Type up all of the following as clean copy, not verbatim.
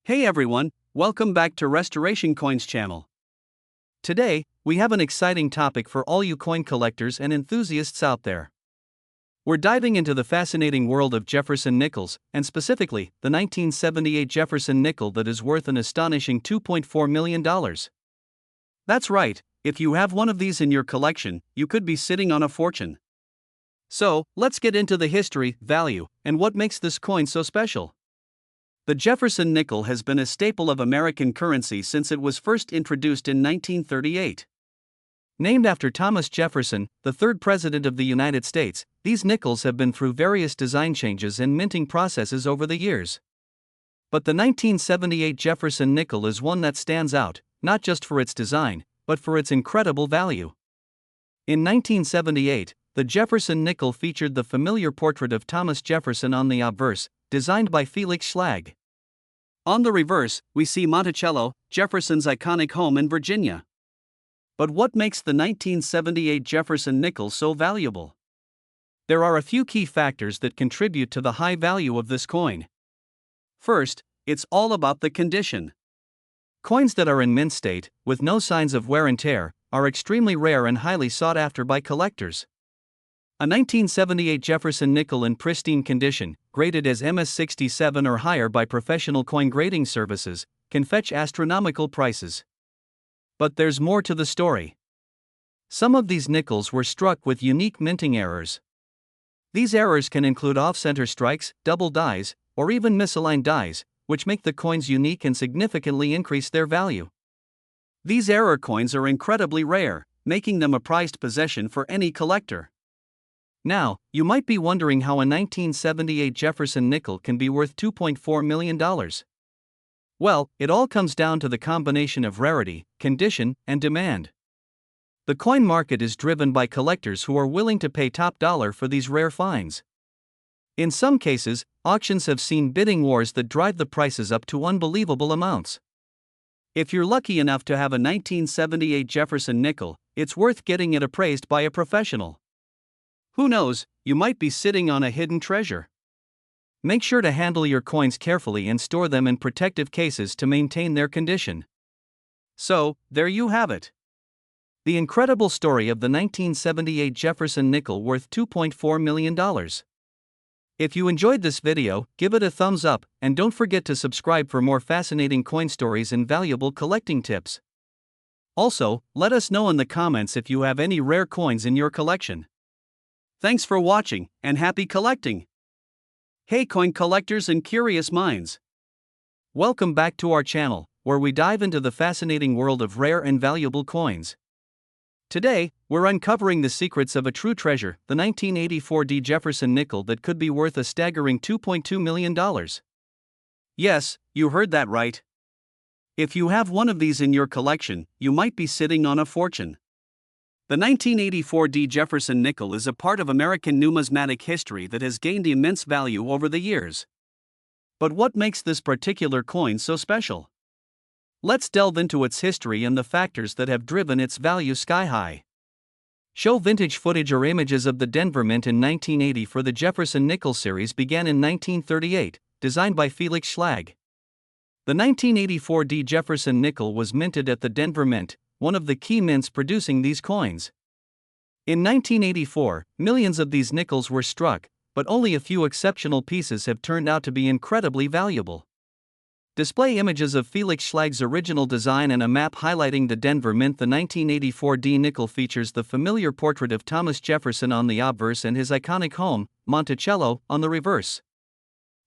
Hey everyone, welcome back to Restoration Coins channel. Today, we have an exciting topic for all you coin collectors and enthusiasts out there. We're diving into the fascinating world of Jefferson nickels, and specifically, the 1978 Jefferson nickel that is worth an astonishing $2.4 million. That's right, if you have one of these in your collection, you could be sitting on a fortune. So, let's get into the history, value, and what makes this coin so special. The Jefferson nickel has been a staple of American currency since it was first introduced in 1938. Named after Thomas Jefferson, the third president of the United States, these nickels have been through various design changes and minting processes over the years. But the 1978 Jefferson nickel is one that stands out, not just for its design, but for its incredible value. In 1978, the Jefferson nickel featured the familiar portrait of Thomas Jefferson on the obverse, designed by Felix Schlag. On the reverse, we see Monticello, Jefferson's iconic home in Virginia. But what makes the 1978 Jefferson nickel so valuable? There are a few key factors that contribute to the high value of this coin. First, it's all about the condition. Coins that are in mint state, with no signs of wear and tear, are extremely rare and highly sought after by collectors. A 1978 Jefferson nickel in pristine condition, graded as MS67 or higher by professional coin grading services, can fetch astronomical prices. But there's more to the story. Some of these nickels were struck with unique minting errors. These errors can include off-center strikes, double dies, or even misaligned dies, which make the coins unique and significantly increase their value. These error coins are incredibly rare, making them a prized possession for any collector. Now, you might be wondering how a 1978 Jefferson nickel can be worth $2.4 million. Well, it all comes down to the combination of rarity, condition, and demand. The coin market is driven by collectors who are willing to pay top dollar for these rare finds. In some cases, auctions have seen bidding wars that drive the prices up to unbelievable amounts. If you're lucky enough to have a 1978 Jefferson nickel, it's worth getting it appraised by a professional. Who knows, you might be sitting on a hidden treasure. Make sure to handle your coins carefully and store them in protective cases to maintain their condition. So, there you have it. The incredible story of the 1978 Jefferson nickel worth $2.4 million. If you enjoyed this video, give it a thumbs up, and don't forget to subscribe for more fascinating coin stories and valuable collecting tips. Also, let us know in the comments if you have any rare coins in your collection. Thanks for watching, and happy collecting! Hey coin collectors and curious minds! Welcome back to our channel, where we dive into the fascinating world of rare and valuable coins. Today, we're uncovering the secrets of a true treasure, the 1984 D Jefferson nickel that could be worth a staggering $2.2 million. Yes, you heard that right. If you have one of these in your collection, you might be sitting on a fortune. The 1984 D Jefferson nickel is a part of American numismatic history that has gained immense value over the years. But what makes this particular coin so special? Let's delve into its history and the factors that have driven its value sky high. Show vintage footage or images of the Denver Mint in 1980 for the Jefferson nickel series began in 1938, designed by Felix Schlag. The 1984 D Jefferson nickel was minted at the Denver Mint, one of the key mints producing these coins. In 1984, millions of these nickels were struck, but only a few exceptional pieces have turned out to be incredibly valuable. Display images of Felix Schlag's original design and a map highlighting the Denver Mint. The 1984 D nickel features the familiar portrait of Thomas Jefferson on the obverse and his iconic home, Monticello, on the reverse.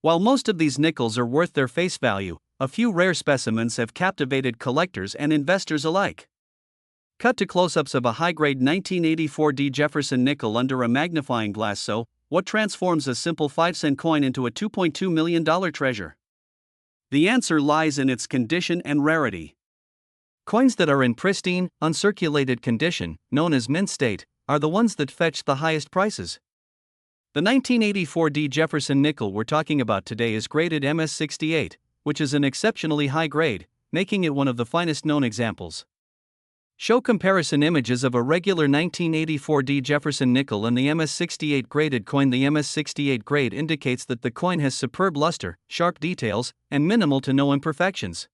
While most of these nickels are worth their face value, a few rare specimens have captivated collectors and investors alike. Cut to close-ups of a high-grade 1984 D Jefferson nickel under a magnifying glass. So, what transforms a simple 5-cent coin into a $2.2 million treasure? The answer lies in its condition and rarity. Coins that are in pristine, uncirculated condition, known as mint state, are the ones that fetch the highest prices. The 1984 D Jefferson nickel we're talking about today is graded MS68, which is an exceptionally high grade, making it one of the finest known examples. Show comparison images of a regular 1984 D Jefferson nickel and the MS-68 graded coin. The MS-68 grade indicates that the coin has superb luster, sharp details, and minimal to no imperfections.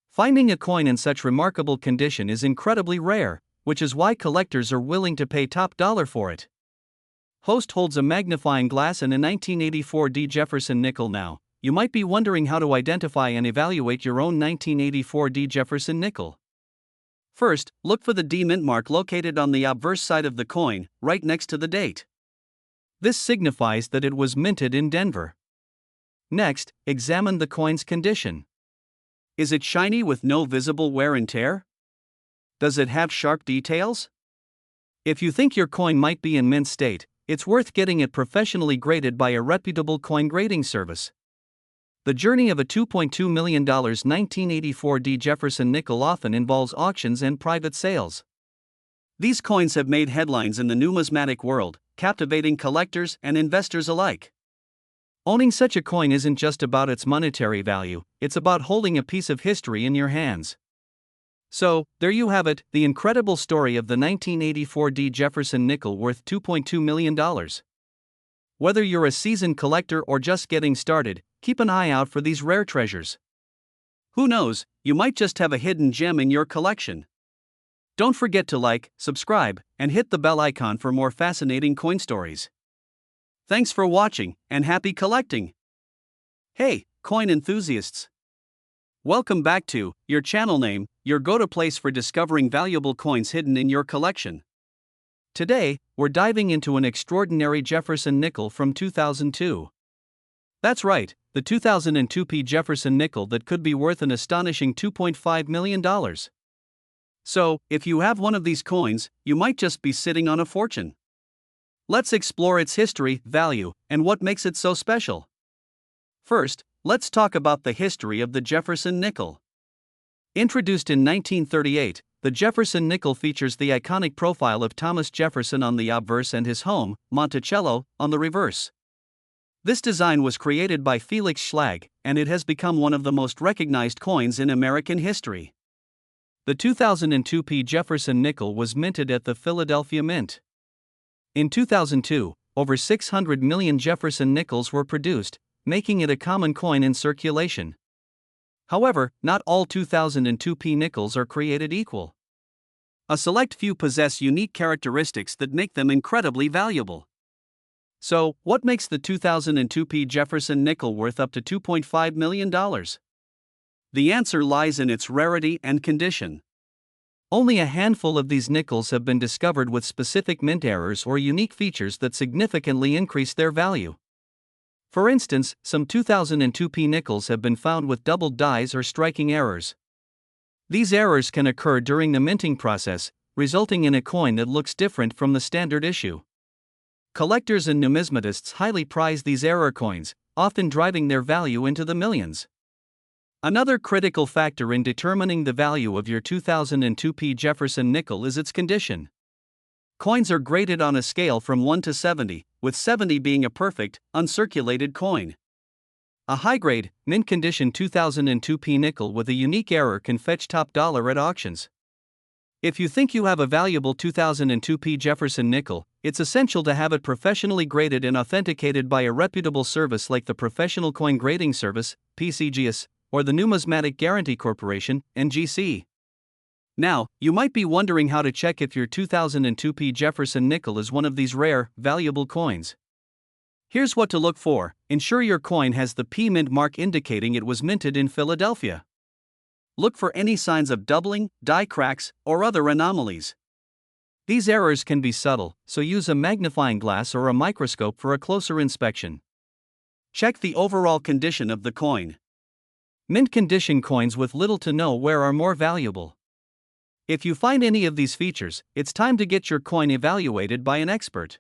Finding a coin in such remarkable condition is incredibly rare, which is why collectors are willing to pay top dollar for it. Host holds a magnifying glass and a 1984 D Jefferson nickel now. You might be wondering how to identify and evaluate your own 1984 D Jefferson nickel. First, look for the D mint mark located on the obverse side of the coin, right next to the date. This signifies that it was minted in Denver. Next, examine the coin's condition. Is it shiny with no visible wear and tear? Does it have sharp details? If you think your coin might be in mint state, it's worth getting it professionally graded by a reputable coin grading service. The journey of a $2.2 million 1984 D Jefferson nickel often involves auctions and private sales. These coins have made headlines in the numismatic world, captivating collectors and investors alike. Owning such a coin isn't just about its monetary value, it's about holding a piece of history in your hands. So, there you have it, the incredible story of the 1984 D Jefferson nickel worth $2.2 million. Whether you're a seasoned collector or just getting started, keep an eye out for these rare treasures. Who knows, you might just have a hidden gem in your collection. Don't forget to like, subscribe, and hit the bell icon for more fascinating coin stories. Thanks for watching, and happy collecting! Hey, coin enthusiasts! Welcome back to your channel name, your go-to place for discovering valuable coins hidden in your collection. Today, we're diving into an extraordinary Jefferson nickel from 2002. That's right, the 2002 P Jefferson nickel that could be worth an astonishing $2.5 million. So, if you have one of these coins, you might just be sitting on a fortune. Let's explore its history, value, and what makes it so special. First, let's talk about the history of the Jefferson nickel. Introduced in 1938, the Jefferson nickel features the iconic profile of Thomas Jefferson on the obverse and his home, Monticello, on the reverse. This design was created by Felix Schlag, and it has become one of the most recognized coins in American history. The 2002 P Jefferson nickel was minted at the Philadelphia Mint. In 2002, over 600 million Jefferson nickels were produced, making it a common coin in circulation. However, not all 2002 P nickels are created equal. A select few possess unique characteristics that make them incredibly valuable. So, what makes the 2002 P Jefferson nickel worth up to $2.5 million? The answer lies in its rarity and condition. Only a handful of these nickels have been discovered with specific mint errors or unique features that significantly increase their value. For instance, some 2002 P nickels have been found with doubled dies or striking errors. These errors can occur during the minting process, resulting in a coin that looks different from the standard issue. Collectors and numismatists highly prize these error coins, often driving their value into the millions. Another critical factor in determining the value of your 2002 P Jefferson nickel is its condition. Coins are graded on a scale from 1 to 70, with 70 being a perfect, uncirculated coin. A high-grade, mint-condition 2002 P nickel with a unique error can fetch top dollar at auctions. If you think you have a valuable 2002 P Jefferson nickel, it's essential to have it professionally graded and authenticated by a reputable service like the Professional Coin Grading Service, PCGS, or the Numismatic Guarantee Corporation, NGC. Now, you might be wondering how to check if your 2002 P Jefferson nickel is one of these rare, valuable coins. Here's what to look for. Ensure your coin has the P mint mark indicating it was minted in Philadelphia. Look for any signs of doubling, die cracks, or other anomalies. These errors can be subtle, so use a magnifying glass or a microscope for a closer inspection. Check the overall condition of the coin. Mint condition coins with little to no wear are more valuable. If you find any of these features, it's time to get your coin evaluated by an expert.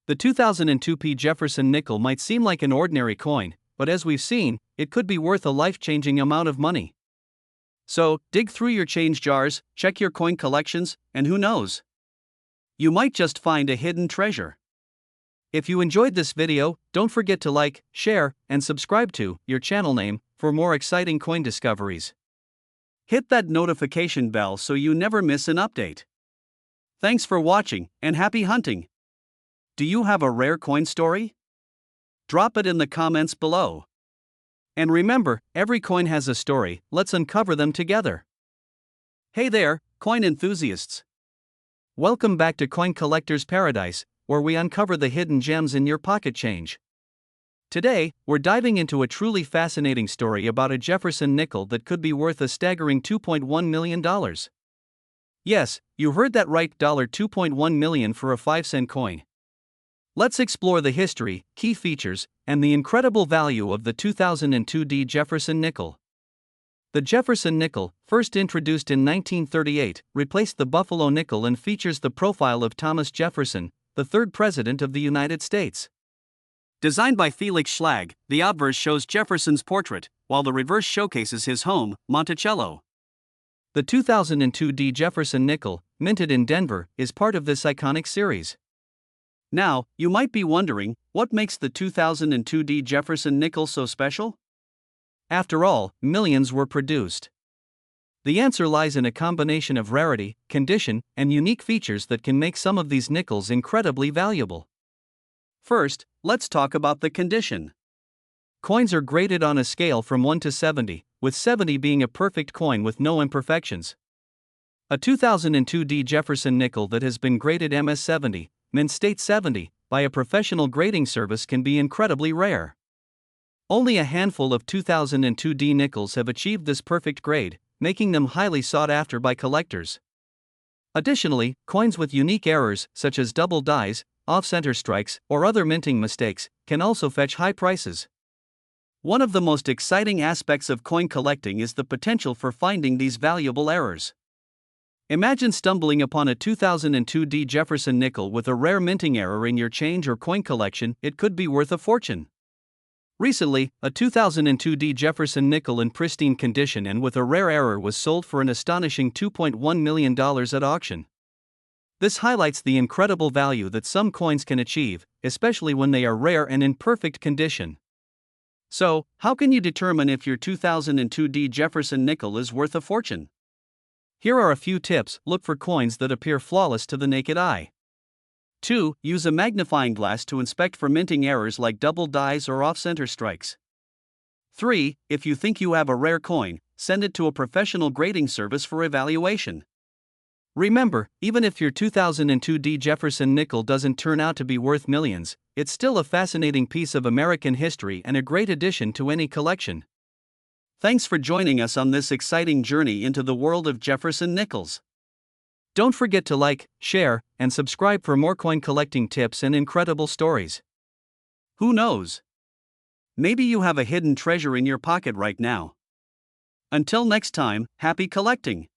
The 2002 P Jefferson nickel might seem like an ordinary coin, but as we've seen, it could be worth a life-changing amount of money. So, dig through your change jars, check your coin collections, and who knows? You might just find a hidden treasure. If you enjoyed this video, don't forget to like, share, and subscribe to your channel name for more exciting coin discoveries. Hit that notification bell so you never miss an update. Thanks for watching, and happy hunting! Do you have a rare coin story? Drop it in the comments below. And remember, every coin has a story, let's uncover them together. Hey there, coin enthusiasts! Welcome back to Coin Collector's Paradise, where we uncover the hidden gems in your pocket change. Today, we're diving into a truly fascinating story about a Jefferson nickel that could be worth a staggering $2.1 million. Yes, you heard that right, $2.1 million for a 5-cent coin. Let's explore the history, key features, and the incredible value of the 2002 D Jefferson nickel. The Jefferson nickel, first introduced in 1938, replaced the Buffalo nickel and features the profile of Thomas Jefferson, the third president of the United States. Designed by Felix Schlag, the obverse shows Jefferson's portrait, while the reverse showcases his home, Monticello. The 2002 D Jefferson nickel, minted in Denver, is part of this iconic series. Now, you might be wondering, what makes the 2002 D Jefferson nickel so special? After all, millions were produced. The answer lies in a combination of rarity, condition, and unique features that can make some of these nickels incredibly valuable. First, let's talk about the condition. Coins are graded on a scale from 1 to 70, with 70 being a perfect coin with no imperfections. A 2002 D Jefferson nickel that has been graded MS70, Mint State 70, by a professional grading service can be incredibly rare. Only a handful of 2002 D nickels have achieved this perfect grade, making them highly sought after by collectors. Additionally, coins with unique errors, such as double dies, off-center strikes, or other minting mistakes, can also fetch high prices. One of the most exciting aspects of coin collecting is the potential for finding these valuable errors. Imagine stumbling upon a 2002 D Jefferson nickel with a rare minting error in your change or coin collection. It could be worth a fortune. Recently, a 2002 D Jefferson nickel in pristine condition and with a rare error was sold for an astonishing $2.1 million at auction. This highlights the incredible value that some coins can achieve, especially when they are rare and in perfect condition. So, how can you determine if your 2002 D Jefferson nickel is worth a fortune? Here are a few tips. Look for coins that appear flawless to the naked eye. 2. Use a magnifying glass to inspect for minting errors like double dies or off-center strikes. 3. If you think you have a rare coin, send it to a professional grading service for evaluation. Remember, even if your 2002 D Jefferson nickel doesn't turn out to be worth millions, it's still a fascinating piece of American history and a great addition to any collection. Thanks for joining us on this exciting journey into the world of Jefferson nickels. Don't forget to like, share, and subscribe for more coin collecting tips and incredible stories. Who knows? Maybe you have a hidden treasure in your pocket right now. Until next time, happy collecting!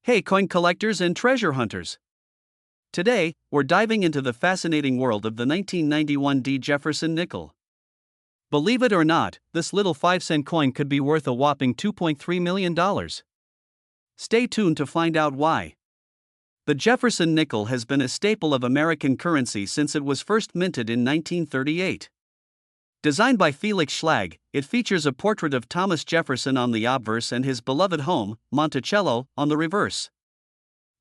Hey coin collectors and treasure hunters! Today, we're diving into the fascinating world of the 1991 D Jefferson nickel. Believe it or not, this little 5-cent coin could be worth a whopping $2.3 million. Stay tuned to find out why. The Jefferson nickel has been a staple of American currency since it was first minted in 1938. Designed by Felix Schlag, it features a portrait of Thomas Jefferson on the obverse and his beloved home, Monticello, on the reverse.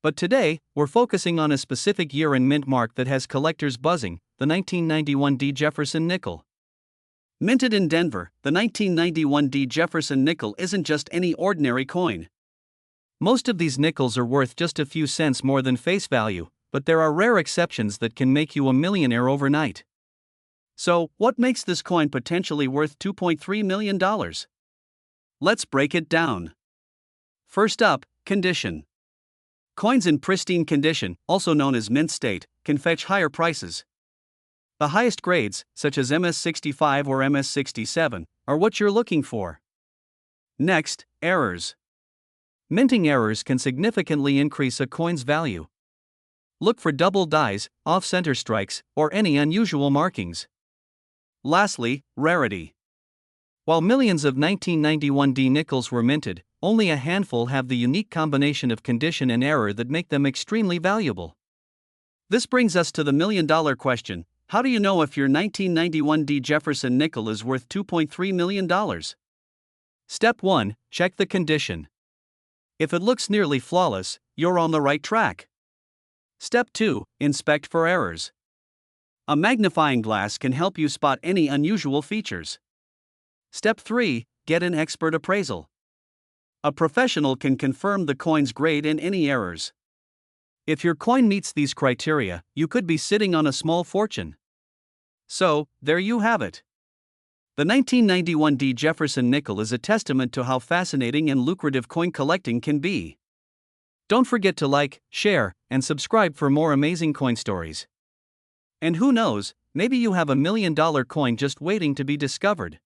But today, we're focusing on a specific year and mint mark that has collectors buzzing, the 1991 D Jefferson nickel. Minted in Denver, the 1991 D Jefferson nickel isn't just any ordinary coin. Most of these nickels are worth just a few cents more than face value, but there are rare exceptions that can make you a millionaire overnight. So, what makes this coin potentially worth $2.3 million? Let's break it down. First up, condition. Coins in pristine condition, also known as mint state, can fetch higher prices. The highest grades, such as MS65 or MS67, are what you're looking for. Next, errors. Minting errors can significantly increase a coin's value. Look for double dies, off-center strikes, or any unusual markings. Lastly, rarity. While millions of 1991 D nickels were minted, only a handful have the unique combination of condition and error that make them extremely valuable. This brings us to the million-dollar question: how do you know if your 1991 D Jefferson nickel is worth $2.3 million? Step 1. Check the condition. If it looks nearly flawless, you're on the right track. Step 2. Inspect for errors. A magnifying glass can help you spot any unusual features. Step 3. Get an expert appraisal. A professional can confirm the coin's grade and any errors. If your coin meets these criteria, you could be sitting on a small fortune. So, there you have it. The 1991 D Jefferson nickel is a testament to how fascinating and lucrative coin collecting can be. Don't forget to like, share, and subscribe for more amazing coin stories. And who knows, maybe you have $1 million coin just waiting to be discovered.